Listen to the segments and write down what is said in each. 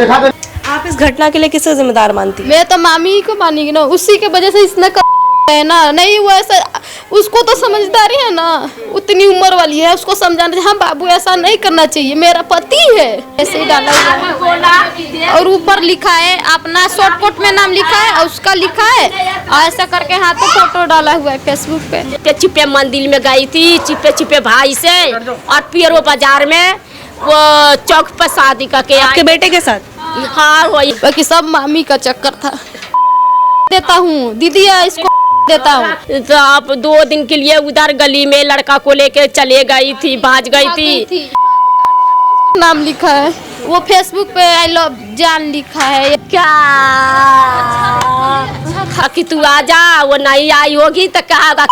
आप इस घटना के लिए किसे जिम्मेदार मानती हैं? मैं तो मामी को मानेगी ना, उसी के वजह से इसने है ना। नहीं वो ऐसा, उसको तो समझदारी है ना, उतनी उम्र वाली है, उसको समझाना चाहिए। हाँ बाबू ऐसा नहीं करना चाहिए, मेरा पति है। ऐसे ही डाला हुआ है और ऊपर लिखा है अपना शॉर्टकट में नाम लिखा है और उसका लिखा है, ऐसा करके हाथ में फोटो डाला हुआ है फेसबुक पे। चिपे चिपे मंदिर में गई थी, चिपे चिपे भाई से, और पियरो बाजार में वो चौक पर शादी करके आपके बेटे के साथ? हाँ वही। बाकी सब मामी का चक्कर था। देता हूँ दीदी इसको देता हूँ। तो आप 2 दिन के लिए उधर गली में लड़का को लेके चले गई थी, भाग गई थी। नाम लिखा है वो फेसबुक पे आई लव जान लिखा है। क्या कि तू आ जा, वो नहीं आई होगी तो क्या होगा।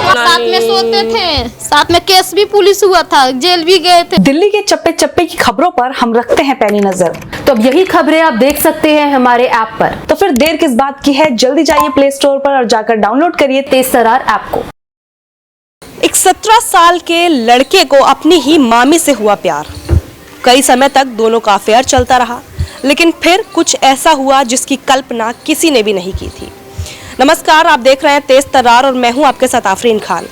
साथ में सोते थे, साथ में केस भी पुलिस हुआ था, जेल भी गए थे। दिल्ली के चप्पे चप्पे की खबरों पर हम रखते हैं पैनी नजर, तो अब यही खबरें आप देख सकते हैं हमारे ऐप पर। तो फिर देर किस बात की है, जल्दी जाइए प्ले स्टोर पर और जाकर डाउनलोड करिए तेज तर्रार ऐप को। एक 17 साल के लड़के को अपनी ही मामी से हुआ प्यार। कई समय तक दोनों का अफेयर चलता रहा, लेकिन फिर कुछ ऐसा हुआ जिसकी कल्पना किसी ने भी नहीं की थी। नमस्कार, आप देख रहे हैं तेज तर्रार और मैं हूं आपके साथ आफरीन खान।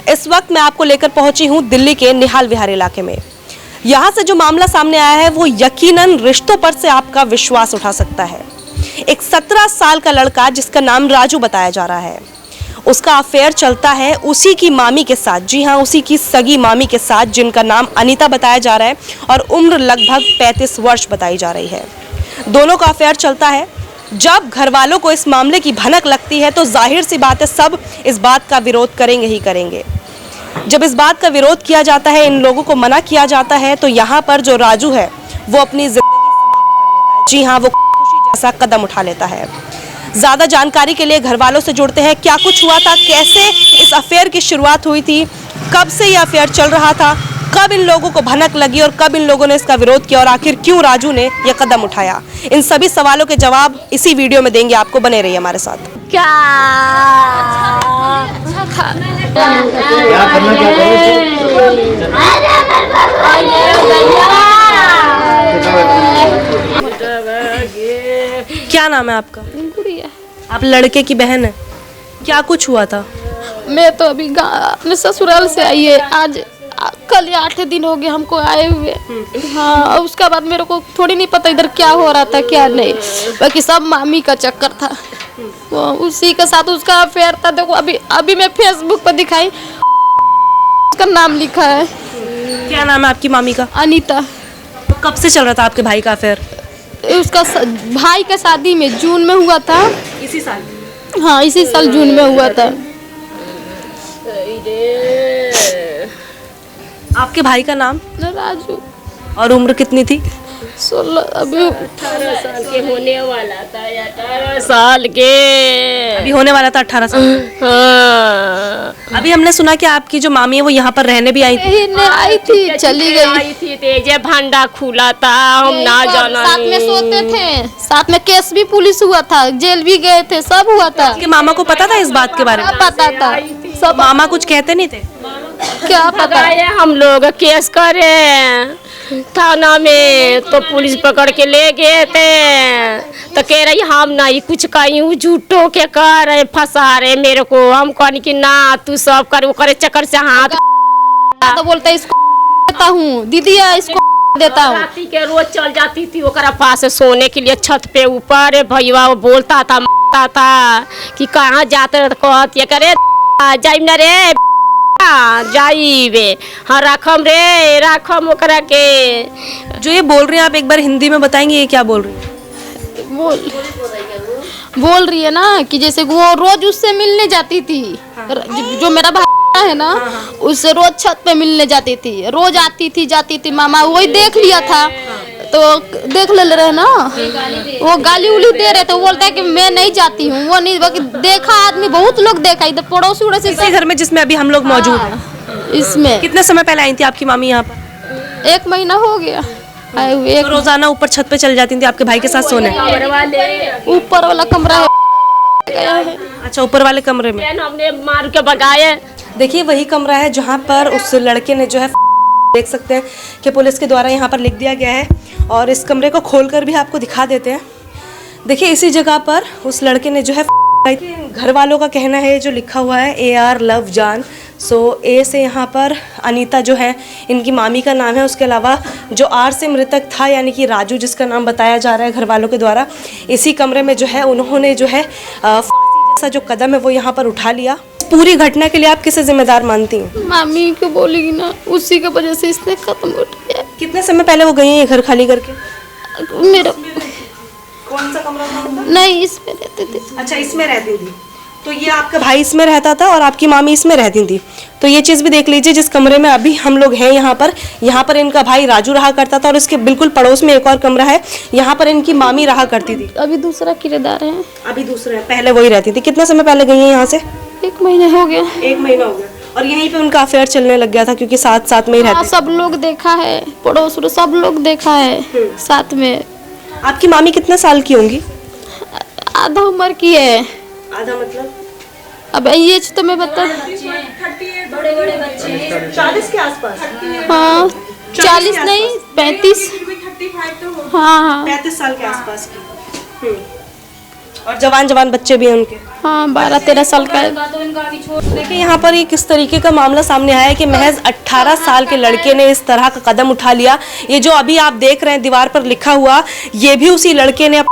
इस वक्त मैं आपको लेकर पहुंची हूं दिल्ली के निहाल विहार इलाके में। यहां से जो मामला सामने आया है वो यकीनन रिश्तों पर से आपका विश्वास उठा सकता है। एक 17 साल का लड़का जिसका नाम राजू बताया जा रहा है, उसका अफेयर चलता है उसी की मामी के साथ। जी हाँ, उसी की सगी मामी के साथ, जिनका नाम अनीता बताया जा रहा है और उम्र लगभग 35 वर्ष बताई जा रही है। दोनों का अफेयर चलता है। जब घर वालों को इस मामले की भनक लगती है तो जाहिर सी बात है सब इस बात का विरोध करेंगे ही करेंगे। जब इस बात का विरोध किया जाता है, इन लोगों को मना किया जाता है, तो यहाँ पर जो राजू है वो अपनी जिंदगी समाप्त कर लेता है। जी हाँ, वो खुशी जैसा कदम उठा लेता है। ज्यादा जानकारी के लिए घर वालों से जुड़ते हैं। क्या कुछ हुआ था, कैसे इस अफेयर की शुरुआत हुई थी, कब से ये अफेयर चल रहा था, कब इन लोगों को भनक लगी और कब इन लोगों ने इसका विरोध किया और आखिर क्यों राजू ने यह कदम उठाया, इन सभी सवालों के जवाब इसी वीडियो में देंगे आपको। बने रहिए हमारे साथ। क्या क्या नाम है आपका? गुड़िया। आप लड़के की बहन है। क्या कुछ हुआ था? मैं तो अभी अपने ससुराल से आई है, आज कल 8 दिन हो गए हमको आए हुए। हाँ, और उसका बाद मेरे को थोड़ी नहीं पता इधर क्या हो रहा था क्या नहीं। बाकी सब मामी का चक्कर था, वो उसी के साथ उसका अफेयर था। देखो अभी मैं फेसबुक पर दिखाई, उसका नाम लिखा है। क्या नाम है आपकी मामी का? अनीता। तो कब से चल रहा था आपके भाई का अफेयर? उसका भाई का शादी में जून में हुआ था। इसी साल? हाँ, इसी साल जून में हुआ था। आपके भाई का नाम? राजू। और उम्र कितनी थी? 16। अभी 18 साल के होने वाला था, 18 साल के अभी होने वाला था 18 साल। हाँ। अभी हमने सुना कि आपकी जो मामी है वो यहाँ पर रहने भी आई थी। आई थी, चली गई। आई थी, तेजे भंडा खुला था, हम ना जाना। साथ में सोते थे, साथ में केस भी पुलिस हुआ था, जेल भी गए थे, सब हुआ था। आपके मामा को पता था इस बात के बारे में? पता था सब। मामा कुछ कहते नहीं थे? क्या पता है, हम लोग केस करे थाना में तो पुलिस पकड़ के ले गए थे, तो कह रही हम नहीं कुछ कहीं, झूठों के कह रहे, फंसा रहे मेरे को। हम कहनी कि ना तू सब कर, वो करे चक्कर से हाथ तो बोलता इसको देता हूँ दीदी, इसको देता हूँ। राती के रोज चल जाती थी ओकरा पास सोने के लिए छत पे ऊपर। भैया वो बोलता था कि कहाँ जाते रहे, कहती करे जाइब न रे जाइबे, हाँ राखम रे राखम ओकरा के। जो ये बोल रही हैं आप एक बार हिंदी में बताएंगे ये क्या बोल रही हैं? बोल रही है ना कि जैसे वो रोज उससे मिलने जाती थी। जो मेरा भाई है ना, उससे रोज छत पे मिलने जाती थी, रोज आती थी जाती थी। मामा वही देख लिया था तो देख ले रहे ना, वो गाली उली दे रहे थे। वो बोलता है कि मैं नहीं जाती हूँ, वो नहीं। बाकी देखा आदमी बहुत लोग देखा, इधर पड़ोसी उड़ोसी इसी घर में जिसमें अभी हम लोग मौजूद हैं। इसमें कितने समय पहले आई थी आपकी मामी यहाँ पर? 1 महीना हो गया आए हुए। तो रोजाना ऊपर छत पे चल जाती थी आपके भाई के साथ सोने? ऊपर वाला कमरा है। अच्छा, ऊपर वाले कमरे में। हमने मार के भगाए, देखिए वही कमरा है जहाँ पर उस लड़के ने जो है देख सकते हैं कि पुलिस के द्वारा यहाँ पर लिख दिया गया है और इस कमरे को खोलकर भी आपको दिखा देते हैं। देखिए इसी जगह पर उस लड़के ने जो है घर वालों का कहना है जो लिखा हुआ है AR लव जान। सो A से यहाँ पर अनीता जो है इनकी मामी का नाम है, उसके अलावा जो R से मृतक था यानी कि राजू जिसका नाम बताया जा रहा है घर वालों के द्वारा, इसी कमरे में जो है उन्होंने जो है फांसी जैसा जो कदम है वो यहाँ पर उठा लिया। पूरी घटना के लिए आप किसे जिम्मेदार मानती हैं? मामी को बोलेगी ना, उसी की वजह से इसने खत्म हो गया। कितने समय पहले वो गई हैं ये घर खाली करके? मेरा कौन सा कमरा था उनका? नहीं, इसमें रहते थे। अच्छा इसमें रहती थी, तो ये आपका भाई इसमें रहता था और आपकी मामी इसमें रहती थी। तो ये चीज़ भी देख लीजिए, जिस कमरे में अभी हम लोग हैं यहाँ पर इनका भाई राजू रहा करता था और इसके बिल्कुल पड़ोस में एक और कमरा है, यहाँ पर इनकी मामी रहा करती थी। अभी दूसरा किराएदार है। अभी दूसरा है, पहले वही रहती थी। कितने समय पहले गई है यहाँ से? 1 महीना हो गया। 1 महीना हो गया। और यहीं पे उनका अफेयर चलने लग गया था क्योंकि साथ साथ में ही रहते। सब लोग देखा है, पड़ोस में सब लोग देखा है साथ में। आपकी मामी कितने साल की होंगी? आधा उम्र की है। आधा मतलब? अब ये तो मैं बता, बड़े बड़े बच्चे 40 के आसपास। हाँ 40 नहीं 35। हाँ 35 साल के आसपास की। और जवान बच्चे भी हैं उनके। हाँ 12-13 साल का है। तो इनका अभी छोड़। देखिए यहाँ पर ये किस तरीके का मामला सामने आया है कि महज 18 साल के लड़के ने इस तरह का कदम उठा लिया। ये जो अभी आप देख रहे हैं दीवार पर लिखा हुआ, ये भी उसी लड़के ने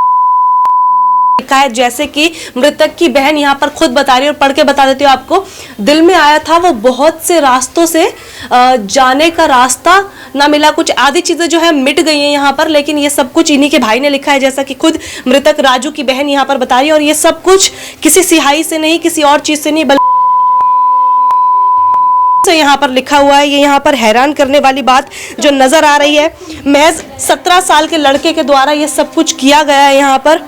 लिखा है। जैसे कि मृतक की बहन यहाँ पर खुद बता रही है और पढ़ के बता देती हूँ आपको। दिल में आया था वो बहुत से रास्तों से जाने का रास्ता ना मिला, कुछ आधी चीजें जो है मिट गई हैं यहाँ पर, लेकिन ये सब कुछ इन्हीं के भाई ने लिखा है, जैसा कि खुद मृतक राजू की बहन यहाँ पर बता रही है। और ये सब कुछ किसी सिहाई से नहीं, किसी और चीज से नहीं, बल्कि यहाँ पर लिखा हुआ है। ये यहाँ पर हैरान करने वाली बात जो नजर आ रही है, महज 17 साल के लड़के के द्वारा ये सब कुछ किया गया है यहाँ पर।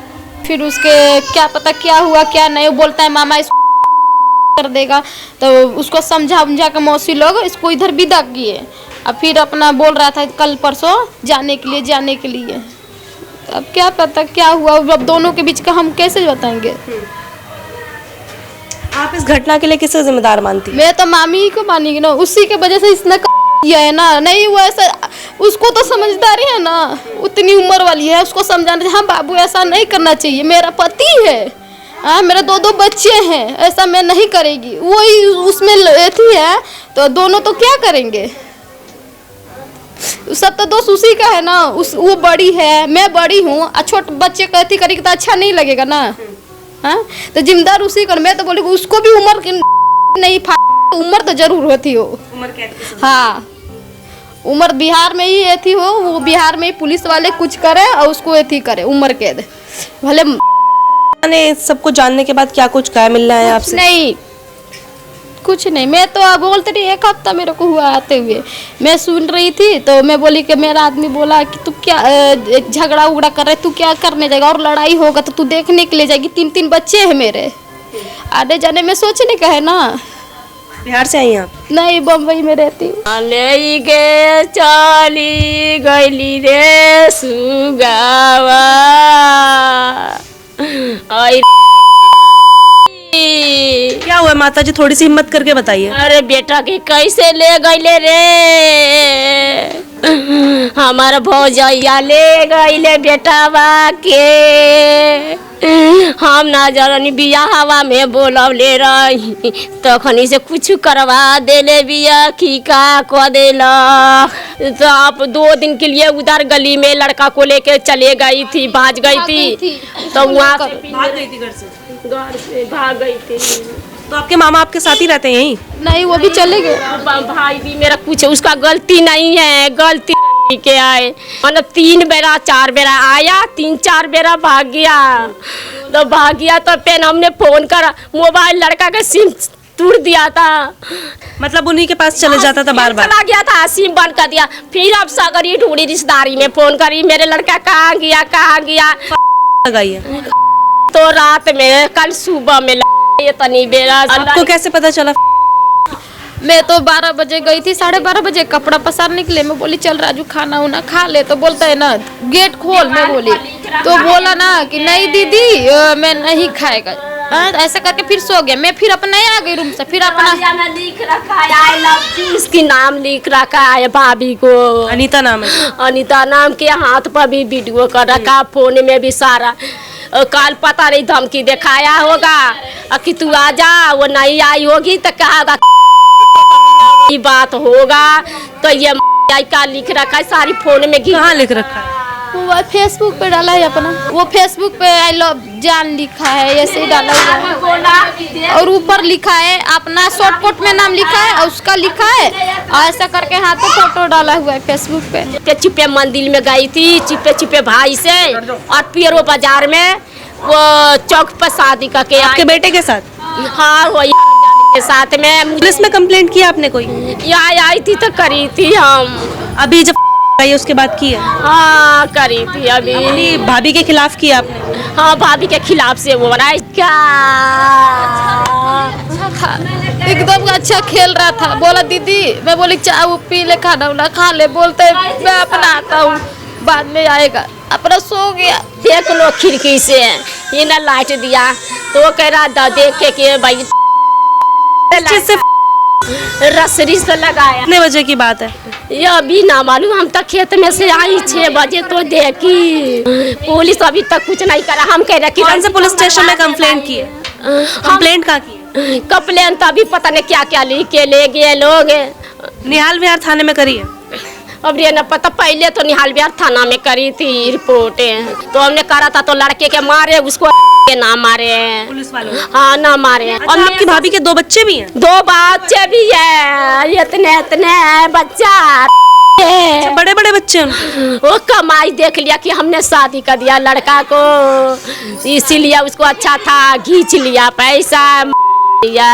फिर उसके क्या पता क्या हुआ क्या नहीं, वो बोलता है मामा इसको कर देगा, तो उसको समझा के मौसी लोग इसको इधर विदा किए। अब फिर अपना बोल रहा था कल परसों जाने के लिए। अब क्या पता क्या हुआ, अब दोनों के बीच का हम कैसे बताएंगे। आप इस घटना के लिए किसे जिम्मेदार मानती हैं? मैं तो मामी को मानेगी ना, उसी के वजह से इसने किया है ना। नहीं वो ऐसा, उसको तो समझदारी है ना, उतनी उम्र वाली है, उसको समझाना चाहिए। हाँ बाबू ऐसा नहीं करना चाहिए, मेरा पति है, हाँ मेरे 2 बच्चे हैं, ऐसा मैं नहीं करेगी। वही उसमें लेती है तो दोनों तो क्या करेंगे, सब तो दोस्त उसी का है ना। वो बड़ी है, मैं बड़ी हूँ, छोटे बच्चे कहती करेगी तो अच्छा नहीं लगेगा ना। हाँ तो जिम्मेदार उसी कर। मैं तो बोलेगी उसको भी उम्र नहीं, उम्र तो जरूर होती हो। उम्र कैद? हाँ उम्र बिहार में ही थी हो, वो बिहार में ही पुलिस वाले कुछ करे और उसको एथी करे उम्र कैद भले। ने सबको जानने के बाद क्या कुछ कहा, मिलना है आपसे? नहीं कुछ नहीं, मैं तो बोलते रही। 1 हफ्ता मेरे को हुआ आते हुए, मैं सुन रही थी तो मैं बोली कि मेरा आदमी बोला कि तू क्या झगड़ा उगड़ा कर रहे, तू क्या करने जाएगा, और लड़ाई होगा तो तू देखने के लिए जाएगी। 3 बच्चे हैं मेरे, आने जाने में सोचने का है ना। बिहार से आई हैं आप? नहीं बम्बई में रहती हूँ। ले गे चली गईली रे सुगावा आई। क्या हुआ माता जी, थोड़ी सी हिम्मत करके बताइए। अरे बेटा के कैसे ले गईले रे, हमारा भौजैया ले गईले बेटावा के। हम ना जानी बिया हवा में बोलवले रही, तखनी से कुछ करवा देले बिया की का को देला। तो आप 2 दिन के लिए उधर गली में लड़का को लेके चले गई थी, भाग गई थी। तो वहाँ से भाग गई थी घर से? घर से भाग गई थी। तो आपके मामा आपके साथ ही रहते हैं यहीं? नहीं वो भी चले गए। भाई भी मेरा कुछ उसका गलती नहीं है, गलती के आए मतलब 3 बेरा 4 बेरा आया, 3-4 बेरा भाग गया। तो भाग गया तो फिर हमने फोन करा, मोबाइल लड़का का सिम तोड़ दिया था, मतलब उन्हीं के पास चले जाता था बार बार? चला गया था, सिम बंद कर दिया। फिर अब सागरी ढूंढी, रिश्तेदारी में फोन करी, मेरे लड़का कहाँ गया लगाई है तो रात में कल सुबह में ये तनी बेरा। आपको कैसे पता चला? मैं तो 12 बजे गई थी, 12:30 बजे कपड़ा पसारने के लिए। मैं बोली चल राजू खाना उना खा ले, तो बोलता है ना गेट खोल। मैं बोली तो बोला ना कि नहीं दीदी मैं नहीं खाएगा। ऐसे करके फिर सो गया। मैं फिर अपने आ गई रूम से, फिर अपना में लिख रखा है आई लव यू, इसकी नाम लिख रखा है भाभी को, अनीता नाम है। अनीता नाम के हाथ पर भी वीडियो कर रखा, फोन में भी सारा। कल पता नहीं धमकी दिखाया होगा कि तू आ जा, वो नहीं आई होगी तो कहा बात होगा। तो ये का लिख रखा है सारी फोन में। कहाँ लिख रखा है? वो फेसबुक पे डाला है अपना, वो फेसबुक पे आई लव जान लिखा है, ऐसे ही डाला हुआ है। और ऊपर लिखा है अपना शॉर्टकट में नाम लिखा है और उसका लिखा है, और ऐसा करके हाथ पे फोटो डाला हुआ है फेसबुक पे। चिपे चिपे मंदिर में गई थी, चिपे चिपे भाई से, और पियरो बाजार में वो चौक पर शादी करके आपके बेटे के साथ? हाँ वही के साथ में। पुलिस में कंप्लेंट किया आपने कोई? यहाँ आई थी तो करी थी हम। अभी जब आई उसके बाद की है? हाँ करी थी अभी। अपनी भाभी के खिलाफ किया आपने? हाँ भाभी के खिलाफ से वो रहा क्या था, एकदम अच्छा खेल रहा था। बोला दीदी, मैं बोली चाय वो पी ले, खाना वाना खा ले, बोलते मैं अपना आता हूँ बाद में आएगा, अपना सो गया। देख लो खिड़की से, ये ना लाइट दिया तो वो कह रहा था देख के भाई रसरी से लगाया। कितने बजे की बात है? ये अभी ना मालूम, हम तक खेत में से आई 6 बजे तो देखी। पुलिस अभी तक कुछ नहीं करा। हम कह रहे कौन से पुलिस स्टेशन में कंप्लेंट की है? कंप्लेंट कहाँ की? कंप्लेन तो अभी पता नहीं क्या क्या लिख के ले गए लोग। निहाल विहार थाने में करी है? अब ये न पता, पहले तो निहाल विहार थाना में करी थी रिपोर्ट, तो हमने करा था तो लड़के के मारे, उसको के ना मारे पुलिस वालों? हाँ ना मारे। अच्छा, और आपकी भाभी के 2 बच्चे भी हैं? 2 बच्चे भी है, इतने बच्चा अच्छा, बड़े बड़े बच्चे हैं। वो कमाई देख लिया कि हमने शादी कर दिया लड़का को, इसीलिए उसको अच्छा था, खींच लिया पैसा दिया।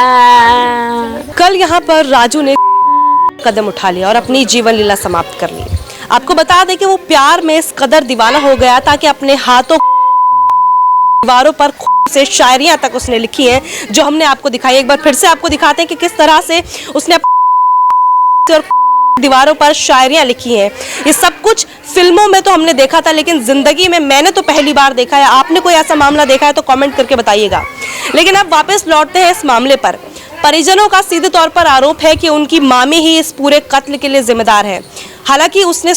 कल यहाँ पर राजू ने कदम उठा लिया और अपनी जीवन लीला समाप्त कर ली। आपको बता दें कि वो प्यार में इस कदर दीवाना हो गया था कि अपने हाथों दीवारों पर से शायरियां तक उसने लिखी हैं, जो हमने आपको दिखाई। एक बार फिर से आपको दिखाते हैं कि किस तरह से उसने और दीवारों पर शायरियां लिखी हैं। ये सब कुछ फिल्मों में तो हमने देखा था, लेकिन जिंदगी में मैंने तो पहली बार देखा है। आपने कोई ऐसा मामला देखा है तो कमेंट करके बताइएगा। लेकिन अब वापस लौटते हैं इस मामले पर। परिजनों का सीधे तौर पर आरोप है कि उनकी मामी ही इस पूरे कत्ल के लिए जिम्मेदार है। हालांकि उसने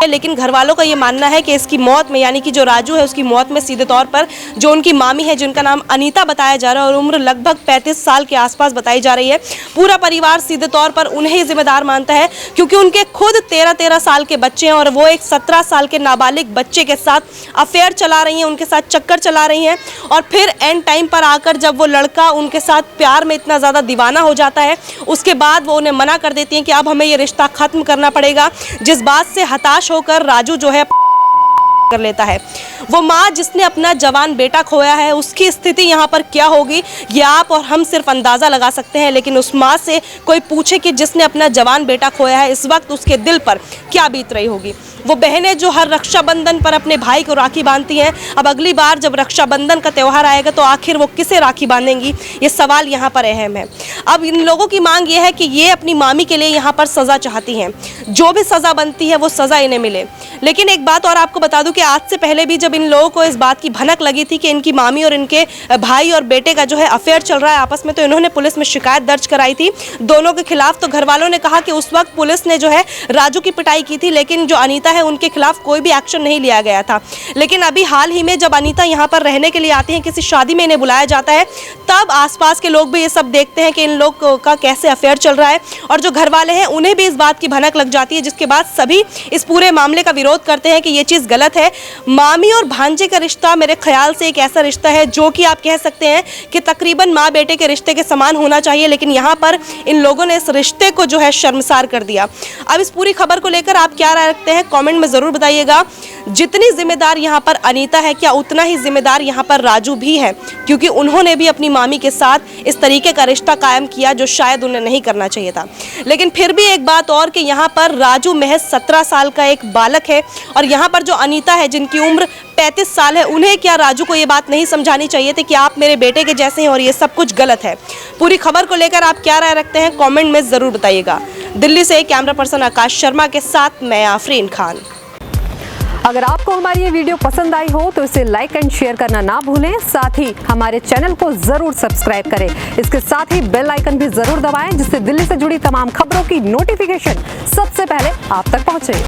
लेकिन घर वालों का ये मानना है कि इसकी मौत में, यानी कि जो राजू है उसकी मौत में सीधे तौर पर जो उनकी मामी है, जिनका नाम अनीता बताया जा रहा है और उम्र लगभग 35 साल के आसपास बताई जा रही है, पूरा परिवार सीधे तौर पर उन्हें ही जिम्मेदार मानता है, क्योंकि उनके खुद 13-13 साल के बच्चे हैं और वो एक 17 साल के नाबालिग बच्चे के साथ अफेयर चला रही हैं, उनके साथ चक्कर चला रही हैं। और फिर एंड टाइम पर आकर जब वो लड़का उनके साथ प्यार में इतना ज़्यादा दीवाना हो जाता है, उसके बाद वो उन्हें मना कर देती हैं कि अब हमें ये रिश्ता ख़त्म करना पड़ेगा। जिस बात से हताश होकर राजू जो है कर लेता है। वो माँ जिसने अपना जवान बेटा खोया है, उसकी स्थिति यहाँ पर क्या होगी ये आप और हम सिर्फ अंदाज़ा लगा सकते हैं। लेकिन उस माँ से कोई पूछे कि जिसने अपना जवान बेटा खोया है, इस वक्त उसके दिल पर क्या बीत रही होगी। वो बहनें जो हर रक्षाबंधन पर अपने भाई को राखी बांधती हैं, अब अगली बार जब रक्षाबंधन का त्यौहार आएगा तो आखिर वो किसे राखी बांधेंगी, ये सवाल यहाँ पर अहम है। अब इन लोगों की मांग ये है कि ये अपनी मामी के लिए यहाँ पर सज़ा चाहती हैं, जो भी सज़ा बनती है वो सज़ा इन्हें मिले। लेकिन एक बात और आपको बता दूं कि आज से पहले भी जब इन लोगों को इस बात की भनक लगी थी कि इनकी मामी और इनके भाई और बेटे का जो है अफेयर चल रहा है आपस में, तो इन्होंने पुलिस में शिकायत दर्ज कराई थी दोनों के खिलाफ। तो घर वालों ने कहा कि उस वक्त पुलिस ने जो है राजू की पिटाई की थी, लेकिन जो अनीता है उनके खिलाफ कोई भी एक्शन नहीं लिया गया था। लेकिन अभी हाल ही में जब अनीता यहाँ पर रहने के लिए आती है, किसी शादी में इन्हें बुलाया जाता है, तब आसपास के लोग भी ये सब देखते हैं कि इन लोग का कैसे अफेयर चल रहा है, और जो घर वाले हैं उन्हें भी इस बात की भनक लग जाती है, जिसके बाद सभी इस पूरे मामले का विरोध करते हैं कि ये चीज़ गलत है। मामी और भांजे का रिश्ता मेरे ख्याल से एक ऐसा रिश्ता है जो कि आप कह सकते हैं कि तकरीबन माँ बेटे के रिश्ते के समान होना चाहिए, लेकिन यहाँ पर इन लोगों ने इस रिश्ते को जो है शर्मसार कर दिया। अब इस पूरी खबर को लेकर आप क्या राय रखते हैं, कमेंट में ज़रूर बताइएगा। जितनी जिम्मेदार यहाँ पर अनीता है, क्या उतना ही जिम्मेदार यहाँ पर राजू भी है, क्योंकि उन्होंने भी अपनी मामी के साथ इस तरीके का रिश्ता कायम किया जो शायद उन्हें नहीं करना चाहिए था। लेकिन फिर भी एक बात और कि यहाँ पर राजू महज 17 साल का एक बालक है, और यहाँ पर जो अनीता है जिनकी उम्र 35 साल है, उन्हें क्या राजू को ये बात नहीं समझानी चाहिए थी कि आप मेरे बेटे के जैसे हैं और ये सब कुछ गलत है। पूरी खबर को लेकर आप क्या राय रखते हैं, कमेंट में ज़रूर बताइएगा। दिल्ली से कैमरा पर्सन आकाश शर्मा के साथ मैं आफरीन खान। अगर आपको हमारी ये वीडियो पसंद आई हो तो इसे लाइक एंड शेयर करना ना भूलें। साथ ही हमारे चैनल को जरूर सब्सक्राइब करें। इसके साथ ही बेल आइकन भी जरूर दबाएं, जिससे दिल्ली से जुड़ी तमाम खबरों की नोटिफिकेशन सबसे पहले आप तक पहुंचे।